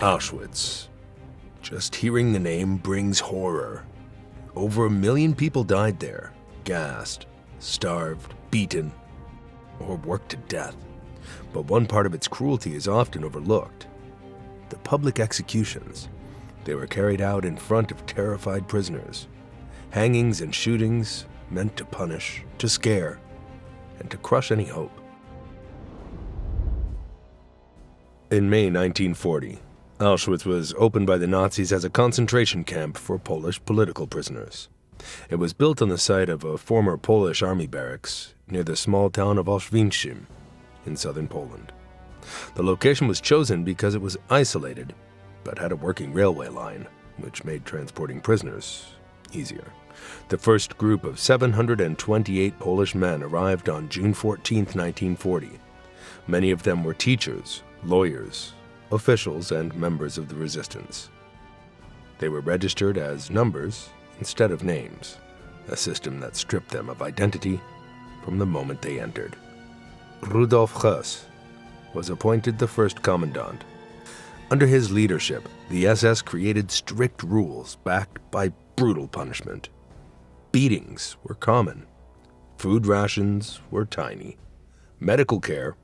Auschwitz. Just hearing the name brings horror. Over 1 million people died there, gassed, starved, beaten, or worked to death. But one part of its cruelty is often overlooked: the public executions. They were carried out in front of terrified prisoners. Hangings and shootings meant to punish, to scare, and to crush any hope. In May 1940, Auschwitz was opened by the Nazis as a concentration camp for Polish political prisoners. It was built on the site of a former Polish army barracks near the small town of Auschwitz in southern Poland. The location was chosen because it was isolated, but had a working railway line, which made transporting prisoners easier. The first group of 728 Polish men arrived on June 14, 1940. Many of them were teachers, lawyers, officials, and members of the resistance. They were registered as numbers instead of names, a system that stripped them of identity from the moment they entered. Rudolf Höss was appointed the first commandant. Under his leadership, the SS created strict rules backed by brutal punishment. Beatings were common. Food rations were tiny. Medical care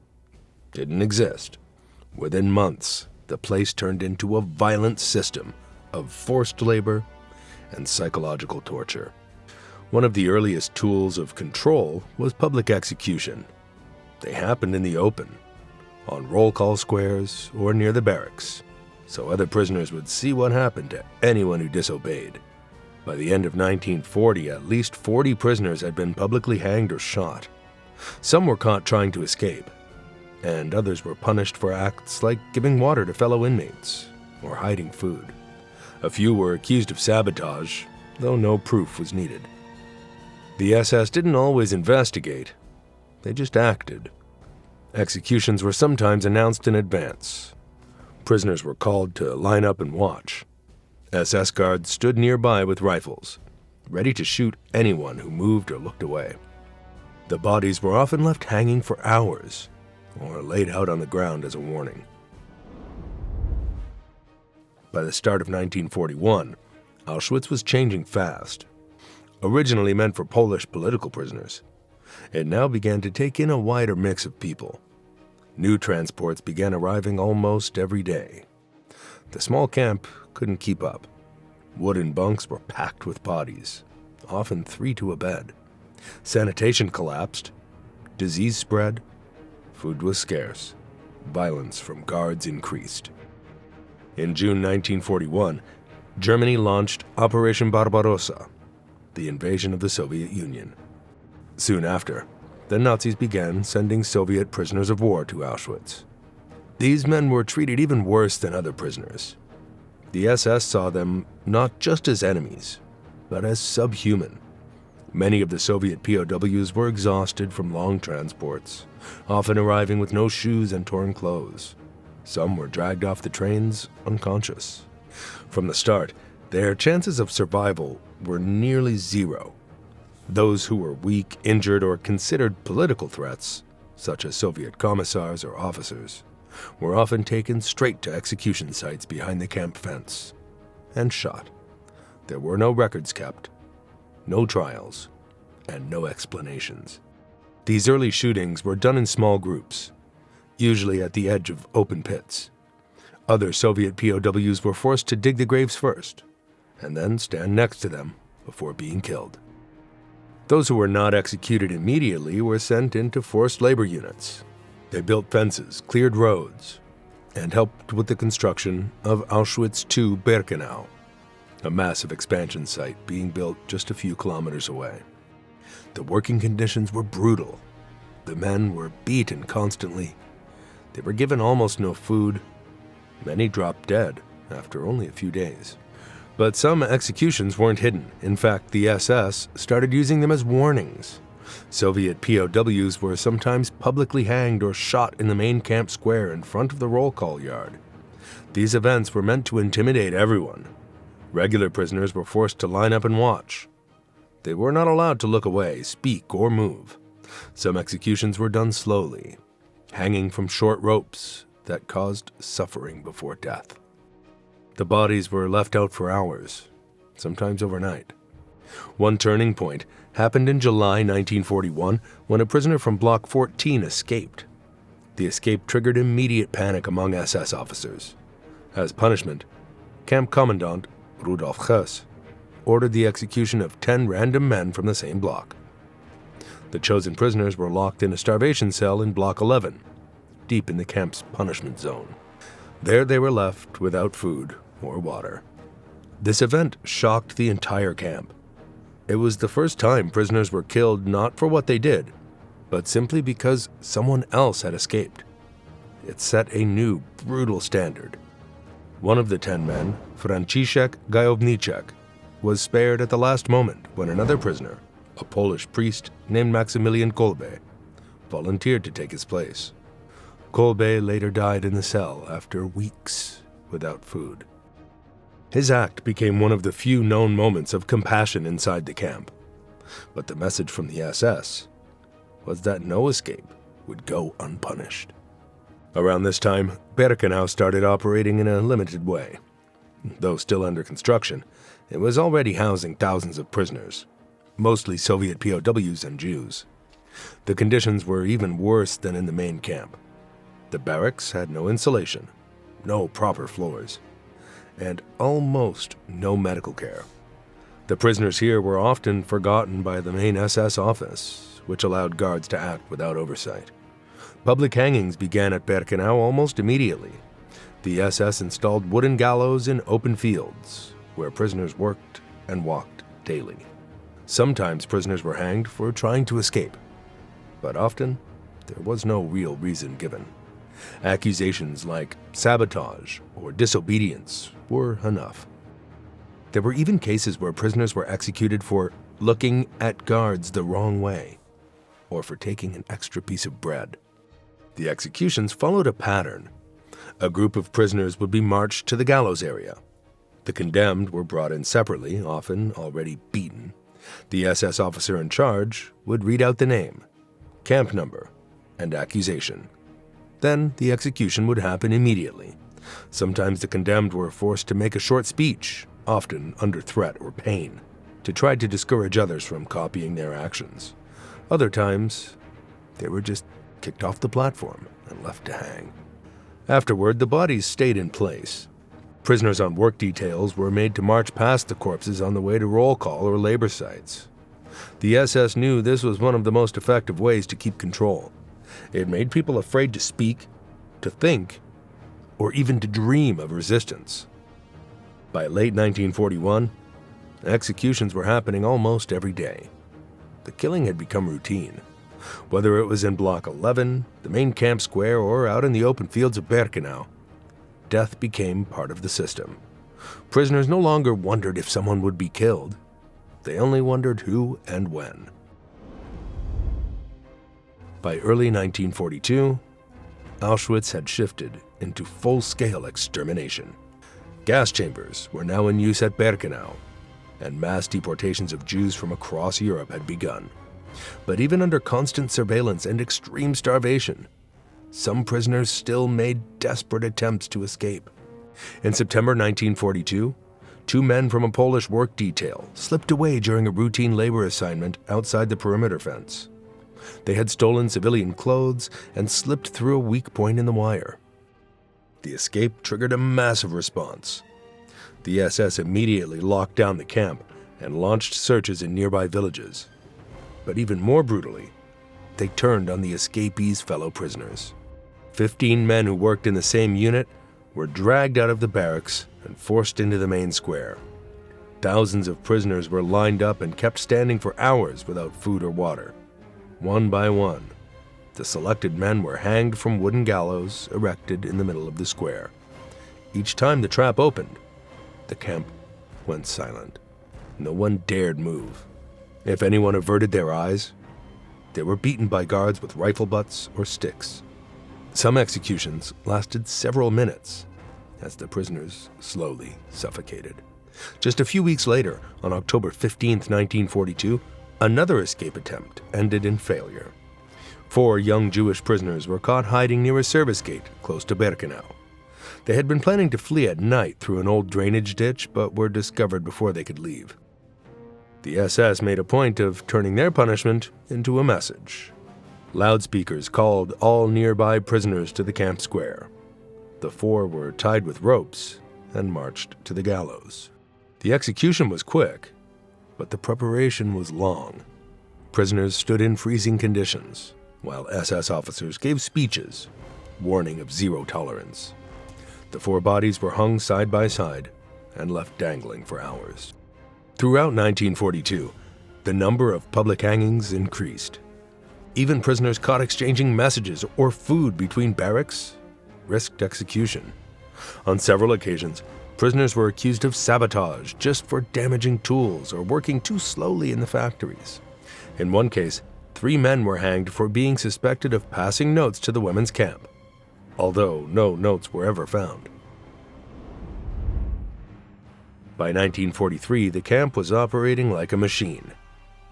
didn't exist. Within months, the place turned into a violent system of forced labor and psychological torture. One of the earliest tools of control was public execution. They happened in the open, on roll call squares or near the barracks, so other prisoners would see what happened to anyone who disobeyed. By the end of 1940, at least 40 prisoners had been publicly hanged or shot. Some were caught trying to escape, and others were punished for acts like giving water to fellow inmates or hiding food. A few were accused of sabotage, though no proof was needed. The SS didn't always investigate, they just acted. Executions were sometimes announced in advance. Prisoners were called to line up and watch. SS guards stood nearby with rifles, ready to shoot anyone who moved or looked away. The bodies were often left hanging for hours, or laid out on the ground as a warning. By the start of 1941, Auschwitz was changing fast. Originally meant for Polish political prisoners, it now began to take in a wider mix of people. New transports began arriving almost every day. The small camp couldn't keep up. Wooden bunks were packed with bodies, often 3 to a bed. Sanitation collapsed, disease spread, food was scarce, violence from guards increased. In June 1941, Germany launched Operation Barbarossa, the invasion of the Soviet Union. Soon after, the Nazis began sending Soviet prisoners of war to Auschwitz. These men were treated even worse than other prisoners. The SS saw them not just as enemies, but as subhuman. Many of the Soviet POWs were exhausted from long transports, often arriving with no shoes and torn clothes. Some were dragged off the trains unconscious. From the start, their chances of survival were nearly zero. Those who were weak, injured, or considered political threats, such as Soviet commissars or officers, were often taken straight to execution sites behind the camp fence and shot. There were no records kept, no trials, and no explanations. These early shootings were done in small groups, usually at the edge of open pits. Other Soviet POWs were forced to dig the graves first, and then stand next to them before being killed. Those who were not executed immediately were sent into forced labor units. They built fences, cleared roads, and helped with the construction of Auschwitz Birkenau, a massive expansion site being built just a few kilometers away. The working conditions were brutal. The men were beaten constantly. They were given almost no food. Many dropped dead after only a few days. But some executions weren't hidden. In fact, the SS started using them as warnings. Soviet POWs were sometimes publicly hanged or shot in the main camp square in front of the roll call yard. These events were meant to intimidate everyone. Regular prisoners were forced to line up and watch. They were not allowed to look away, speak, or move. Some executions were done slowly, hanging from short ropes that caused suffering before death. The bodies were left out for hours, sometimes overnight. One turning point happened in July 1941 when a prisoner from Block 14 escaped. The escape triggered immediate panic among SS officers. As punishment, Camp Commandant Rudolf Hess ordered the execution of 10 random men from the same block. The chosen prisoners were locked in a starvation cell in Block 11, deep in the camp's punishment zone. There they were left without food or water. This event shocked the entire camp. It was the first time prisoners were killed not for what they did, but simply because someone else had escaped. It set a new, brutal standard. One of the 10 men, Franciszek Gajowniczek, was spared at the last moment when another prisoner, a Polish priest named Maximilian Kolbe, volunteered to take his place. Kolbe later died in the cell after weeks without food. His act became one of the few known moments of compassion inside the camp. But the message from the SS was that no escape would go unpunished. Around this time, Birkenau started operating in a limited way. Though still under construction, it was already housing thousands of prisoners, mostly Soviet POWs and Jews. The conditions were even worse than in the main camp. The barracks had no insulation, no proper floors, and almost no medical care. The prisoners here were often forgotten by the main SS office, which allowed guards to act without oversight. Public hangings began at Birkenau almost immediately. The SS installed wooden gallows in open fields, where prisoners worked and walked daily. Sometimes prisoners were hanged for trying to escape, but often there was no real reason given. Accusations like sabotage or disobedience were enough. There were even cases where prisoners were executed for looking at guards the wrong way, or for taking an extra piece of bread. The executions followed a pattern. A group of prisoners would be marched to the gallows area. The condemned were brought in separately, often already beaten. The SS officer in charge would read out the name, camp number, and accusation. Then the execution would happen immediately. Sometimes the condemned were forced to make a short speech, often under threat or pain, to try to discourage others from copying their actions. Other times, they were just kicked off the platform and left to hang. Afterward, the bodies stayed in place. Prisoners on work details were made to march past the corpses on the way to roll call or labor sites. The SS knew this was one of the most effective ways to keep control. It made people afraid to speak, to think, or even to dream of resistance. By late 1941, executions were happening almost every day. The killing had become routine. Whether it was in Block 11, the main camp square, or out in the open fields of Birkenau, death became part of the system. Prisoners no longer wondered if someone would be killed. They only wondered who and when. By early 1942, Auschwitz had shifted into full-scale extermination. Gas chambers were now in use at Birkenau, and mass deportations of Jews from across Europe had begun. But even under constant surveillance and extreme starvation, some prisoners still made desperate attempts to escape. In September 1942, 2 men from a Polish work detail slipped away during a routine labor assignment outside the perimeter fence. They had stolen civilian clothes and slipped through a weak point in the wire. The escape triggered a massive response. The SS immediately locked down the camp and launched searches in nearby villages. But even more brutally, they turned on the escapees' fellow prisoners. 15 men who worked in the same unit were dragged out of the barracks and forced into the main square. Thousands of prisoners were lined up and kept standing for hours without food or water. One by one, the selected men were hanged from wooden gallows erected in the middle of the square. Each time the trap opened, the camp went silent. No one dared move. If anyone averted their eyes, they were beaten by guards with rifle butts or sticks. Some executions lasted several minutes as the prisoners slowly suffocated. Just a few weeks later, on October 15, 1942, another escape attempt ended in failure. 4 young Jewish prisoners were caught hiding near a service gate close to Birkenau. They had been planning to flee at night through an old drainage ditch, but were discovered before they could leave. The SS made a point of turning their punishment into a message. Loudspeakers called all nearby prisoners to the camp square. The 4 were tied with ropes and marched to the gallows. The execution was quick, but the preparation was long. Prisoners stood in freezing conditions, while SS officers gave speeches warning of zero tolerance. The 4 bodies were hung side by side and left dangling for hours. Throughout 1942, the number of public hangings increased. Even prisoners caught exchanging messages or food between barracks risked execution. On several occasions, prisoners were accused of sabotage just for damaging tools or working too slowly in the factories. In one case, 3 men were hanged for being suspected of passing notes to the women's camp, although no notes were ever found. By 1943, the camp was operating like a machine.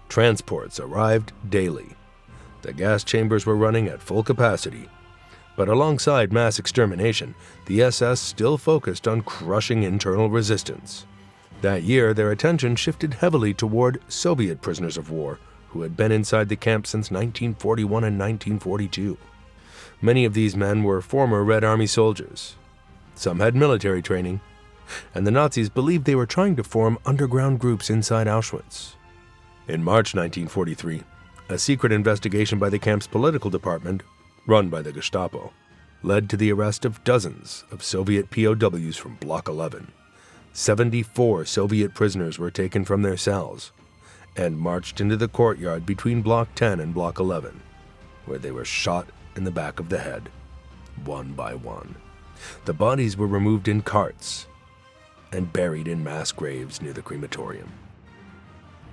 Transports arrived daily. The gas chambers were running at full capacity. But alongside mass extermination, the SS still focused on crushing internal resistance. That year, their attention shifted heavily toward Soviet prisoners of war who had been inside the camp since 1941 and 1942. Many of these men were former Red Army soldiers. Some had military training, and the Nazis believed they were trying to form underground groups inside Auschwitz. In March 1943, a secret investigation by the camp's political department, run by the Gestapo, led to the arrest of dozens of Soviet POWs from Block 11. 74 Soviet prisoners were taken from their cells and marched into the courtyard between Block 10 and Block 11, where they were shot in the back of the head, one by one. The bodies were removed in carts and buried in mass graves near the crematorium.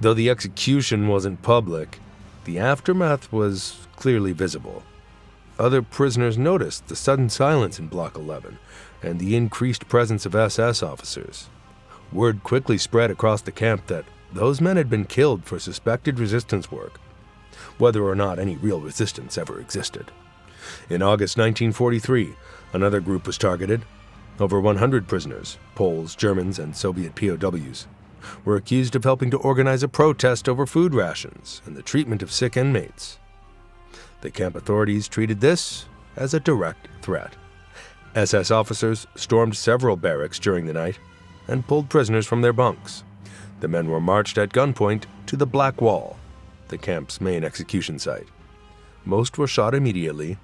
Though the execution wasn't public, the aftermath was clearly visible. Other prisoners noticed the sudden silence in Block 11 and the increased presence of SS officers. Word quickly spread across the camp that those men had been killed for suspected resistance work, whether or not any real resistance ever existed. In August 1943, another group was targeted. Over 100 prisoners, Poles, Germans, and Soviet POWs, were accused of helping to organize a protest over food rations and the treatment of sick inmates. The camp authorities treated this as a direct threat. SS officers stormed several barracks during the night and pulled prisoners from their bunks. The men were marched at gunpoint to the Black Wall, the camp's main execution site. Most were shot immediately,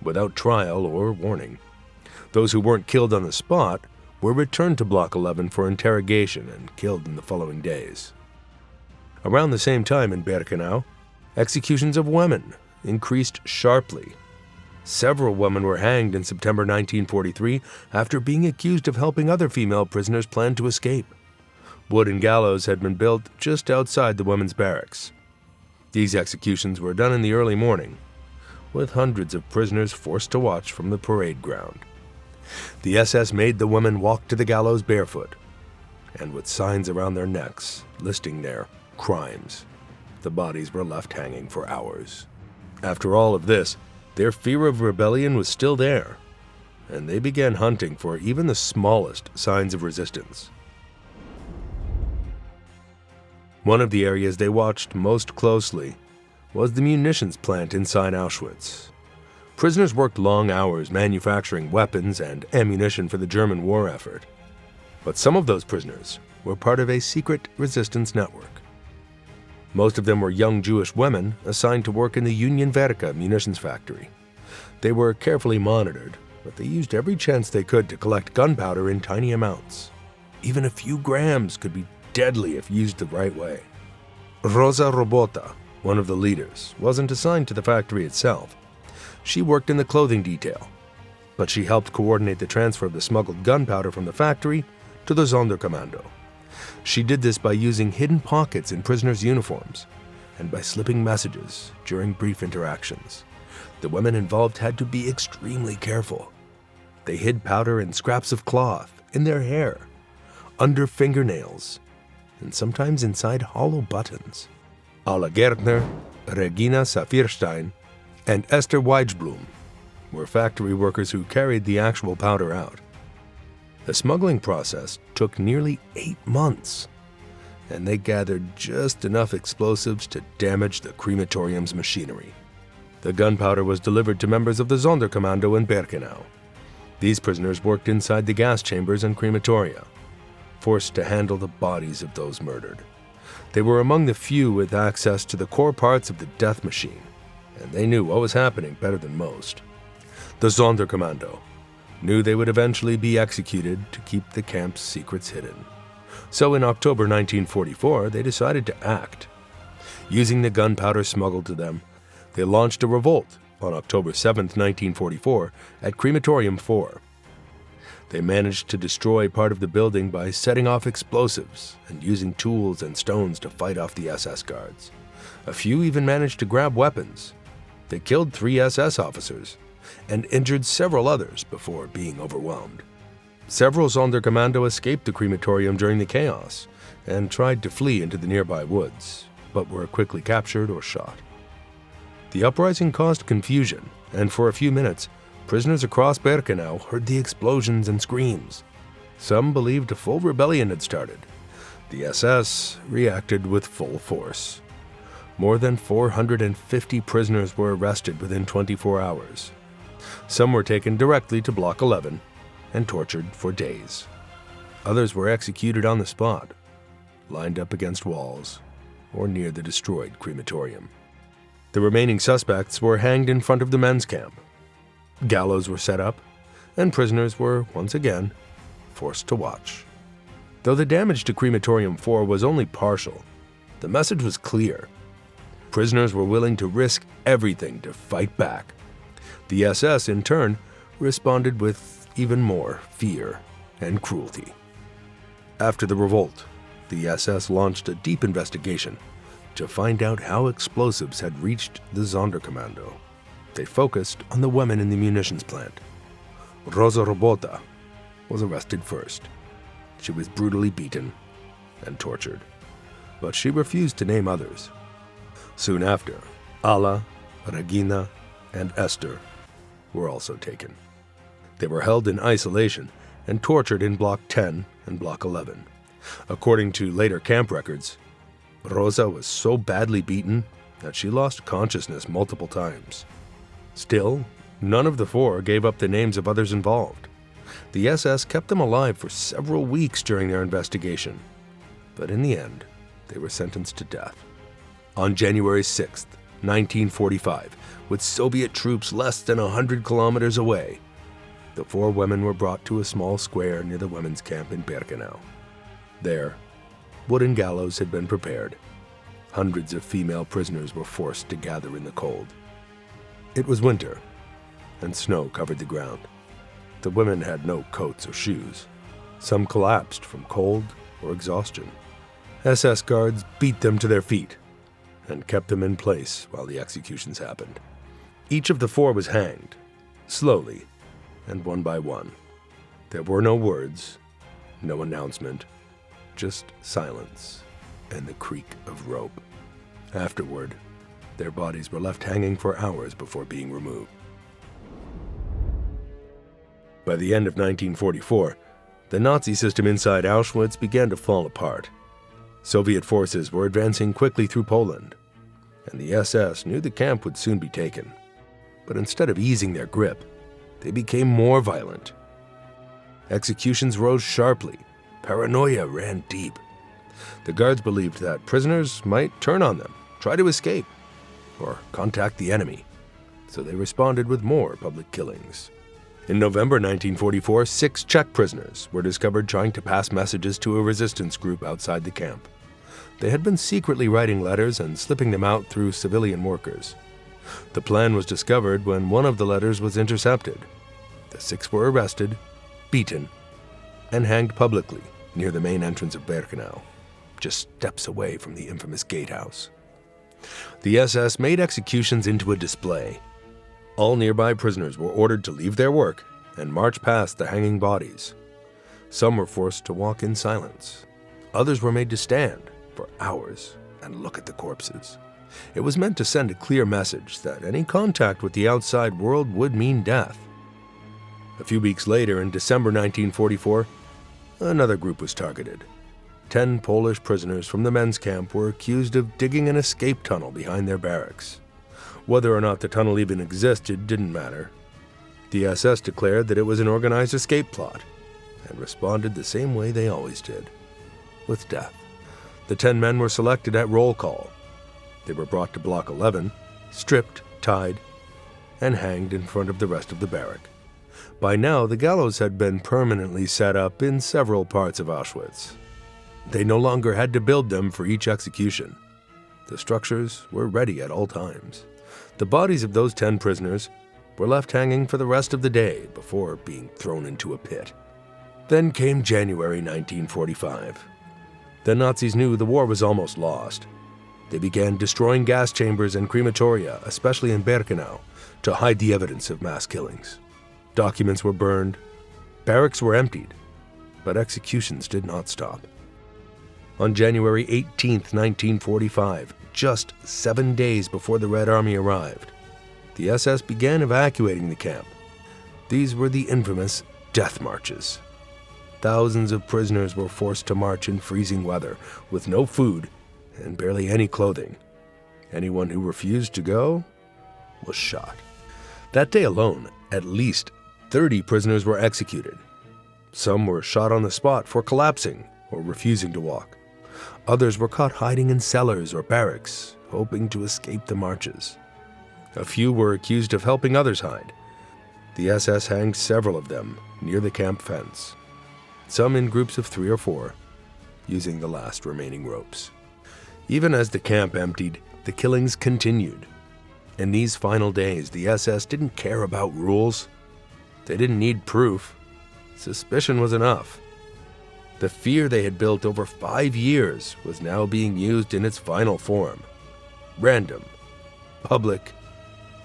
without trial or warning. Those who weren't killed on the spot were returned to Block 11 for interrogation and killed in the following days. Around the same time in Birkenau, executions of women increased sharply. Several women were hanged in September 1943 after being accused of helping other female prisoners plan to escape. Wooden gallows had been built just outside the women's barracks. These executions were done in the early morning, with hundreds of prisoners forced to watch from the parade ground. The SS made the women walk to the gallows barefoot, and with signs around their necks listing their crimes. The bodies were left hanging for hours. After all of this, their fear of rebellion was still there, and they began hunting for even the smallest signs of resistance. One of the areas they watched most closely was the munitions plant inside Auschwitz. Prisoners worked long hours manufacturing weapons and ammunition for the German war effort. But some of those prisoners were part of a secret resistance network. Most of them were young Jewish women assigned to work in the Union Verka munitions factory. They were carefully monitored, but they used every chance they could to collect gunpowder in tiny amounts. Even a few grams could be deadly if used the right way. Rosa Robota, one of the leaders, wasn't assigned to the factory itself. She worked in the clothing detail, but she helped coordinate the transfer of the smuggled gunpowder from the factory to the Sonderkommando. She did this by using hidden pockets in prisoners' uniforms and by slipping messages during brief interactions. The women involved had to be extremely careful. They hid powder in scraps of cloth, in their hair, under fingernails, and sometimes inside hollow buttons. Alla Gärtner, Regina Safirstein, and Esther Weijblum were factory workers who carried the actual powder out. The smuggling process took nearly 8 months, and they gathered just enough explosives to damage the crematorium's machinery. The gunpowder was delivered to members of the Sonderkommando in Birkenau. These prisoners worked inside the gas chambers and crematoria, forced to handle the bodies of those murdered. They were among the few with access to the core parts of the death machine, and they knew what was happening better than most. The Sonderkommando knew they would eventually be executed to keep the camp's secrets hidden. So in October 1944, they decided to act. Using the gunpowder smuggled to them, they launched a revolt on October 7, 1944, at Crematorium 4. They managed to destroy part of the building by setting off explosives and using tools and stones to fight off the SS guards. A few even managed to grab weapons. They killed 3 SS officers and injured several others before being overwhelmed. Several Sonderkommando escaped the crematorium during the chaos and tried to flee into the nearby woods, but were quickly captured or shot. The uprising caused confusion, and for a few minutes, prisoners across Birkenau heard the explosions and screams. Some believed a full rebellion had started. The SS reacted with full force. More than 450 prisoners were arrested within 24 hours. Some were taken directly to Block 11 and tortured for days. Others were executed on the spot, lined up against walls, or near the destroyed crematorium. The remaining suspects were hanged in front of the men's camp. Gallows were set up, and prisoners were, once again, forced to watch. Though the damage to Crematorium 4 was only partial, the message was clear. Prisoners were willing to risk everything to fight back. The SS, in turn, responded with even more fear and cruelty. After the revolt, the SS launched a deep investigation to find out how explosives had reached the Sonderkommando. They focused on the women in the munitions plant. Rosa Robota was arrested first. She was brutally beaten and tortured, but she refused to name others. Soon after, Alla, Regina, and Esther were also taken. They were held in isolation and tortured in Block 10 and Block 11. According to later camp records, Rosa was so badly beaten that she lost consciousness multiple times. Still, none of the 4 gave up the names of others involved. The SS kept them alive for several weeks during their investigation, but in the end, they were sentenced to death. On January 6, 1945, with Soviet troops less than 100 kilometers away, the 4 women were brought to a small square near the women's camp in Birkenau. There, wooden gallows had been prepared. Hundreds of female prisoners were forced to gather in the cold. It was winter, and snow covered the ground. The women had no coats or shoes. Some collapsed from cold or exhaustion. SS guards beat them to their feet and kept them in place while the executions happened. Each of the 4 was hanged, slowly and one by one. There were no words, no announcement, just silence and the creak of rope. Afterward, their bodies were left hanging for hours before being removed. By the end of 1944, the Nazi system inside Auschwitz began to fall apart. Soviet forces were advancing quickly through Poland, and the SS knew the camp would soon be taken. But instead of easing their grip, they became more violent. Executions rose sharply. Paranoia ran deep. The guards believed that prisoners might turn on them, try to escape, or contact the enemy, so they responded with more public killings. In November 1944, 6 Czech prisoners were discovered trying to pass messages to a resistance group outside the camp. They had been secretly writing letters and slipping them out through civilian workers. The plan was discovered when one of the letters was intercepted. The 6 were arrested, beaten, and hanged publicly near the main entrance of Birkenau, just steps away from the infamous gatehouse. The SS made executions into a display. All nearby prisoners were ordered to leave their work and march past the hanging bodies. Some were forced to walk in silence. Others were made to stand for hours and look at the corpses. It was meant to send a clear message that any contact with the outside world would mean death. A few weeks later, in December 1944, another group was targeted. 10 Polish prisoners from the men's camp were accused of digging an escape tunnel behind their barracks. Whether or not the tunnel even existed didn't matter. The SS declared that it was an organized escape plot and responded the same way they always did, with death. The 10 men were selected at roll call. They were brought to Block 11, stripped, tied, and hanged in front of the rest of the barrack. By now, the gallows had been permanently set up in several parts of Auschwitz. They no longer had to build them for each execution. The structures were ready at all times. The bodies of those 10 prisoners were left hanging for the rest of the day before being thrown into a pit. Then came January 1945. The Nazis knew the war was almost lost. They began destroying gas chambers and crematoria, especially in Birkenau, to hide the evidence of mass killings. Documents were burned, barracks were emptied, but executions did not stop. On January 18, 1945, just 7 days before the Red Army arrived, the SS began evacuating the camp. These were the infamous death marches. Thousands of prisoners were forced to march in freezing weather with no food and barely any clothing. Anyone who refused to go was shot. That day alone, at least 30 prisoners were executed. Some were shot on the spot for collapsing or refusing to walk. Others were caught hiding in cellars or barracks, hoping to escape the marches. A few were accused of helping others hide. The SS hanged several of them near the camp fence, some in groups of 3 or 4, using the last remaining ropes. Even as the camp emptied, the killings continued. In these final days, the SS didn't care about rules. They didn't need proof. Suspicion was enough. The fear they had built over 5 years was now being used in its final form: random, public,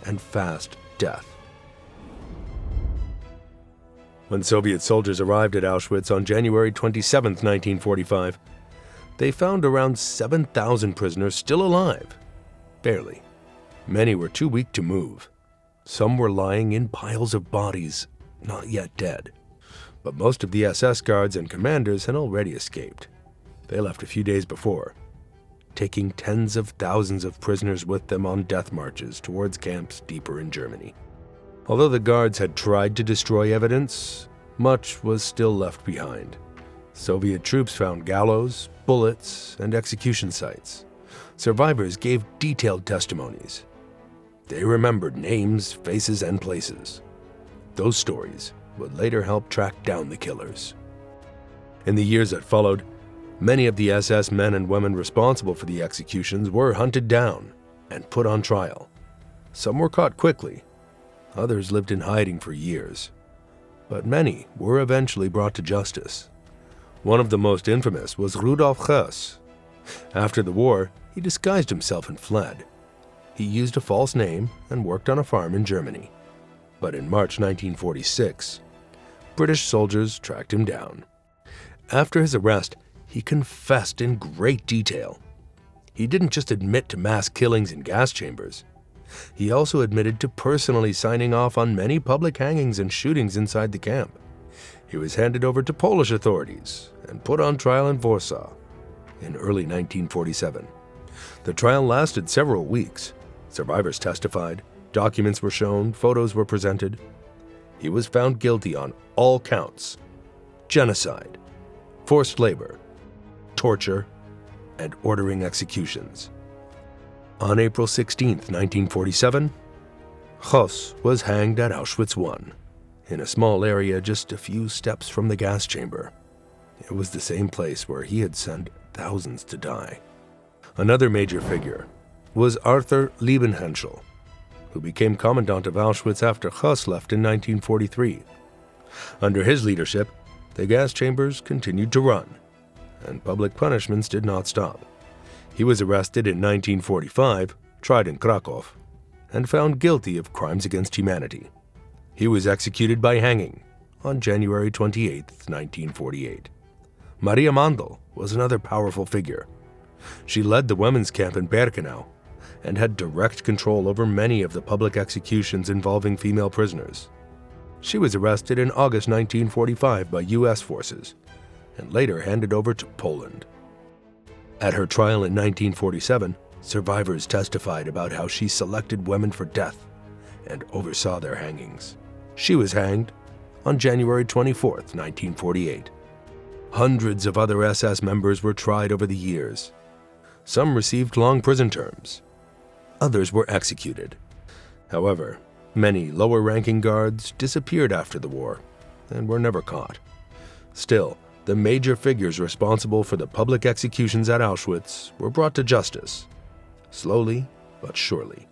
and fast death. When Soviet soldiers arrived at Auschwitz on January 27, 1945, they found around 7,000 prisoners still alive. Barely. Many were too weak to move. Some were lying in piles of bodies, not yet dead. But most of the SS guards and commanders had already escaped. They left a few days before, taking tens of thousands of prisoners with them on death marches towards camps deeper in Germany. Although the guards had tried to destroy evidence, much was still left behind. Soviet troops found gallows, bullets, and execution sites. Survivors gave detailed testimonies. They remembered names, faces, and places. Those stories would later help track down the killers. In the years that followed, many of the SS men and women responsible for the executions were hunted down and put on trial. Some were caught quickly. Others lived in hiding for years. But many were eventually brought to justice. One of the most infamous was Rudolf Höss. After the war, he disguised himself and fled. He used a false name and worked on a farm in Germany. But in March 1946, British soldiers tracked him down. After his arrest, he confessed in great detail. He didn't just admit to mass killings in gas chambers. He also admitted to personally signing off on many public hangings and shootings inside the camp. He was handed over to Polish authorities and put on trial in Warsaw in early 1947. The trial lasted several weeks. Survivors testified, documents were shown, photos were presented. He was found guilty on all counts: genocide, forced labor, torture, and ordering executions. On April 16, 1947, Höss was hanged at Auschwitz I, in a small area just a few steps from the gas chamber. It was the same place where he had sent thousands to die. Another major figure was Arthur Liebenhenschel, who became commandant of Auschwitz after Höss left in 1943. Under his leadership, the gas chambers continued to run, and public punishments did not stop. He was arrested in 1945, tried in Krakow, and found guilty of crimes against humanity. He was executed by hanging on January 28, 1948. Maria Mandl was another powerful figure. She led the women's camp in Birkenau and had direct control over many of the public executions involving female prisoners. She was arrested in August 1945 by U.S. forces and later handed over to Poland. At her trial in 1947, survivors testified about how she selected women for death and oversaw their hangings. She was hanged on January 24, 1948. Hundreds of other SS members were tried over the years. Some received long prison terms. Others were executed. However, many lower-ranking guards disappeared after the war and were never caught. Still, the major figures responsible for the public executions at Auschwitz were brought to justice, slowly but surely.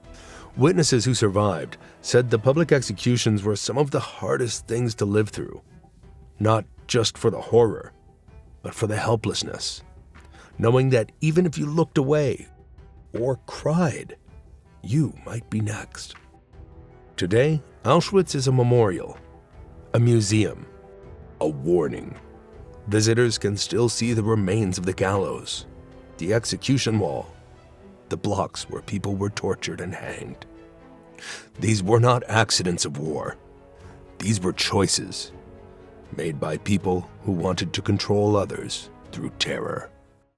Witnesses who survived said the public executions were some of the hardest things to live through, not just for the horror, but for the helplessness, knowing that even if you looked away or cried, you might be next. Today, Auschwitz is a memorial, a museum, a warning. Visitors can still see the remains of the gallows, the execution wall, the blocks where people were tortured and hanged. These were not accidents of war. These were choices made by people who wanted to control others through terror.